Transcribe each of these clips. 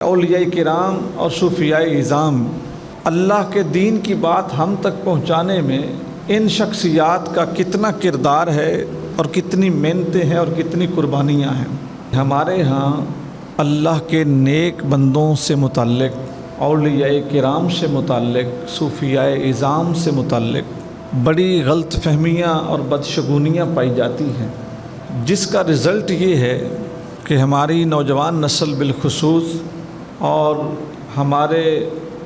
اولیاء کرام اور صوفیاء اعظام اللہ کے دین کی بات ہم تک پہنچانے میں ان شخصیات کا کتنا کردار ہے اور کتنی محنتیں ہیں اور کتنی قربانیاں ہیں۔ ہمارے ہاں اللہ کے نیک بندوں سے متعلق، اولیاء کرام سے متعلق، صوفیاء اعظام سے متعلق بڑی غلط فہمیاں اور بدشگونیاں پائی جاتی ہیں، جس کا رزلٹ یہ ہے کہ ہماری نوجوان نسل بالخصوص اور ہمارے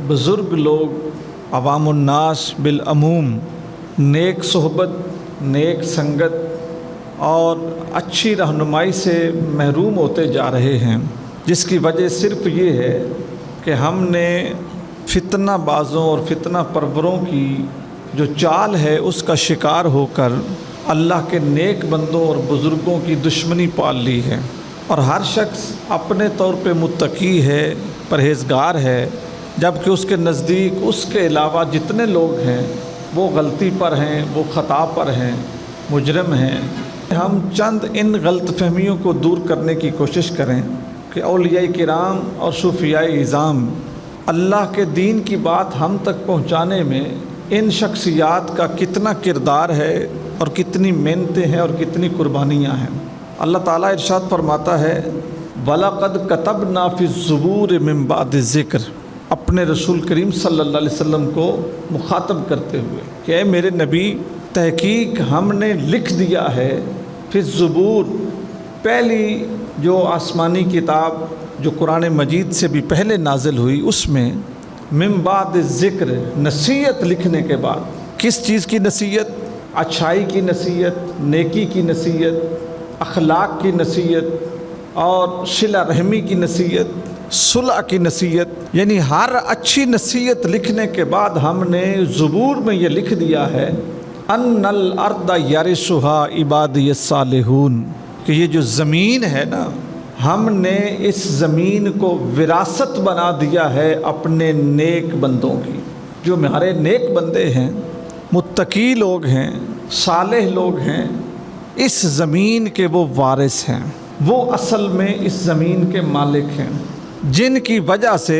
بزرگ لوگ عوام الناس بالعموم نیک صحبت، نیک سنگت اور اچھی رہنمائی سے محروم ہوتے جا رہے ہیں، جس کی وجہ صرف یہ ہے کہ ہم نے فتنہ بازوں اور فتنہ پروروں کی جو چال ہے اس کا شکار ہو کر اللہ کے نیک بندوں اور بزرگوں کی دشمنی پال لی ہے، اور ہر شخص اپنے طور پہ متقی ہے، پرہیزگار ہے، جبکہ اس کے نزدیک اس کے علاوہ جتنے لوگ ہیں وہ غلطی پر ہیں، وہ خطا پر ہیں، مجرم ہیں۔ ہم چند ان غلط فہمیوں کو دور کرنے کی کوشش کریں کہ اولیاء کرام اور صوفیاء اعظام اللہ کے دین کی بات ہم تک پہنچانے میں ان شخصیات کا کتنا کردار ہے اور کتنی محنتیں ہیں اور کتنی قربانیاں ہیں۔ اللہ تعالیٰ ارشاد فرماتا ہے وَلَقَدْ كَتَبْنَا فِي الزُّبُورِ مِن بَعْدِ الذِّكْرِ، اپنے رسول کریم صلی اللہ علیہ وسلم کو مخاطب کرتے ہوئے کہ اے میرے نبی، تحقیق ہم نے لکھ دیا ہے فی الزبور، پہلی جو آسمانی کتاب جو قرآن مجید سے بھی پہلے نازل ہوئی، اس میں من بعد الذکر، نصیحت لکھنے کے بعد۔ کس چیز کی نصیحت؟ اچھائی کی نصیحت، نیکی کی نصیحت، اخلاق کی نصیحت اور صلہ رحمی کی نصیحت، صلح کی نصیحت، یعنی ہر اچھی نصیحت لکھنے کے بعد ہم نے زبور میں یہ لکھ دیا ہے ان الارض یرثها عبادی الصالحون، کہ یہ جو زمین ہے نا، ہم نے اس زمین کو وراثت بنا دیا ہے اپنے نیک بندوں کی۔ جو ہمارے نیک بندے ہیں، متقی لوگ ہیں، صالح لوگ ہیں، اس زمین کے وہ وارث ہیں، وہ اصل میں اس زمین کے مالک ہیں، جن کی وجہ سے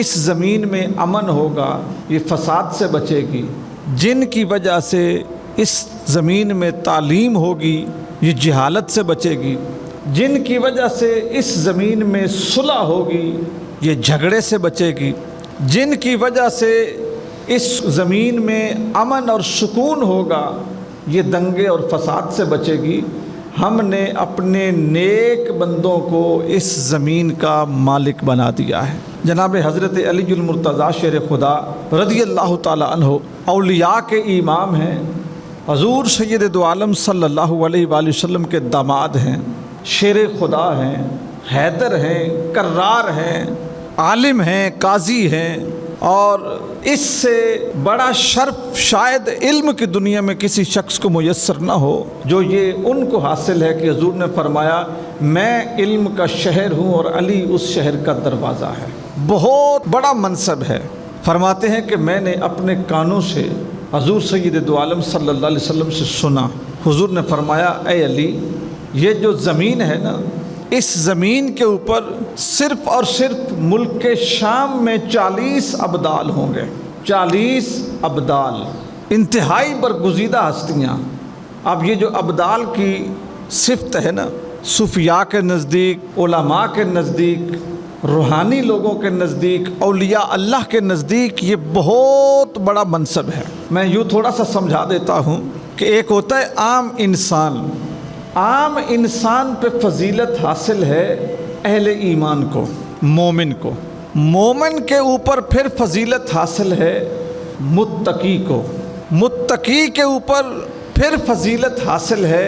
اس زمین میں امن ہوگا، یہ فساد سے بچے گی، جن کی وجہ سے اس زمین میں تعلیم ہوگی، یہ جہالت سے بچے گی، جن کی وجہ سے اس زمین میں صلح ہوگی، یہ جھگڑے سے بچے گی، جن کی وجہ سے اس زمین میں امن اور سکون ہوگا، یہ دنگے اور فساد سے بچے گی۔ ہم نے اپنے نیک بندوں کو اس زمین کا مالک بنا دیا ہے۔ جناب حضرت علی المرتضیٰ شیر خدا رضی اللہ تعالی عنہ اولیاء کے امام ہیں، حضور سید دو عالم صلی اللہ علیہ وآلہ وسلم کے داماد ہیں، شیر خدا ہیں، حیدر ہیں، کرار ہیں، عالم ہیں، قاضی ہیں، اور اس سے بڑا شرف شاید علم کی دنیا میں کسی شخص کو میسر نہ ہو جو یہ ان کو حاصل ہے کہ حضور نے فرمایا میں علم کا شہر ہوں اور علی اس شہر کا دروازہ ہے۔ بہت بڑا منصب ہے۔ فرماتے ہیں کہ میں نے اپنے کانوں سے حضور سید دو عالم صلی اللہ علیہ وسلم سے سنا، حضور نے فرمایا اے علی، یہ جو زمین ہے نا، اس زمین کے اوپر صرف اور صرف ملک کے شام میں 40 ابدال ہوں گے، 40 ابدال، انتہائی برگزیدہ ہستیاں۔ اب یہ جو ابدال کی صفت ہے نا، صوفیاء کے نزدیک، علماء کے نزدیک، روحانی لوگوں کے نزدیک، اولیاء اللہ کے نزدیک یہ بہت بڑا منصب ہے۔ میں یوں تھوڑا سا سمجھا دیتا ہوں کہ ایک ہوتا ہے عام انسان، عام انسان پہ فضیلت حاصل ہے اہل ایمان کو، مومن کو، مومن کے اوپر پھر فضیلت حاصل ہے متقی کو، متقی کے اوپر پھر فضیلت حاصل ہے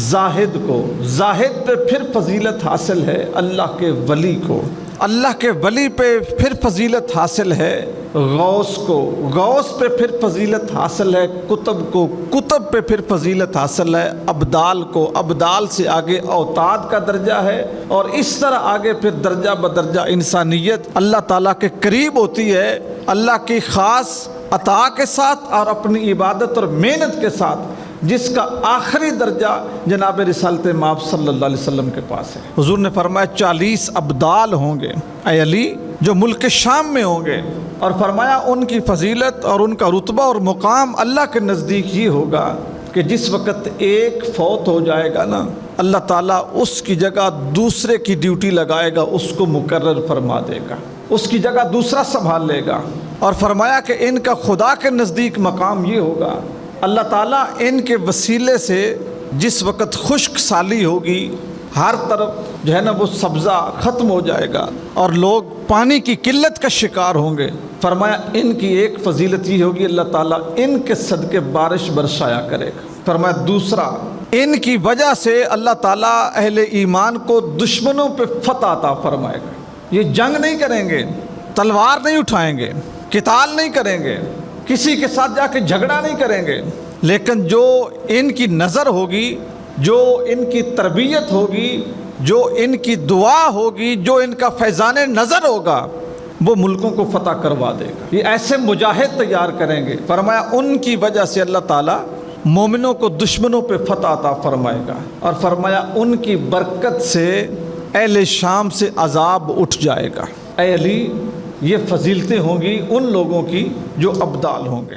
زاہد کو، زاہد پہ پھر فضیلت حاصل ہے اللہ کے ولی کو، اللہ کے ولی پہ پھر فضیلت حاصل ہے غوث کو، غوث پہ پھر فضیلت حاصل ہے کتب کو، کتب پہ پھر فضیلت حاصل ہے ابدال کو، ابدال سے آگے اوتاد کا درجہ ہے، اور اس طرح آگے پھر درجہ بدرجہ انسانیت اللہ تعالیٰ کے قریب ہوتی ہے اللہ کی خاص عطا کے ساتھ اور اپنی عبادت اور محنت کے ساتھ۔ جس کا آخری درجہ جناب رسالت مآب صلی اللہ علیہ وسلم کے پاس ہے۔ حضور نے فرمایا 40 ابدال ہوں گے اے علی جو ملک شام میں ہوں گے، اور فرمایا ان کی فضیلت اور ان کا رتبہ اور مقام اللہ کے نزدیک یہ ہوگا کہ جس وقت ایک فوت ہو جائے گا نا، اللہ تعالیٰ اس کی جگہ دوسرے کی ڈیوٹی لگائے گا، اس کو مقرر فرما دے گا، اس کی جگہ دوسرا سنبھال لے گا۔ اور فرمایا کہ ان کا خدا کے نزدیک مقام یہ ہوگا، اللہ تعالیٰ ان کے وسیلے سے جس وقت خشک سالی ہوگی، ہر طرف جو ہے نا وہ سبزہ ختم ہو جائے گا اور لوگ پانی کی قلت کا شکار ہوں گے، فرمایا ان کی ایک فضیلت یہ ہوگی، اللہ تعالیٰ ان کے صدقے بارش برسایا کرے گا۔ فرمایا دوسرا، ان کی وجہ سے اللہ تعالیٰ اہل ایمان کو دشمنوں پہ فتح عطا فرمائے گا۔ یہ جنگ نہیں کریں گے، تلوار نہیں اٹھائیں گے، قتال نہیں کریں گے، کسی کے ساتھ جا کے جھگڑا نہیں کریں گے، لیکن جو ان کی نظر ہوگی، جو ان کی تربیت ہوگی، جو ان کی دعا ہوگی، جو ان کا فیضان نظر ہوگا، وہ ملکوں کو فتح کروا دے گا۔ یہ ایسے مجاہد تیار کریں گے، فرمایا ان کی وجہ سے اللہ تعالیٰ مومنوں کو دشمنوں پہ فتح عطا فرمائے گا، اور فرمایا ان کی برکت سے اہل شام سے عذاب اٹھ جائے گا۔ اے علی، یہ فضیلتیں ہوں گی ان لوگوں کی جو ابدال ہوں گے۔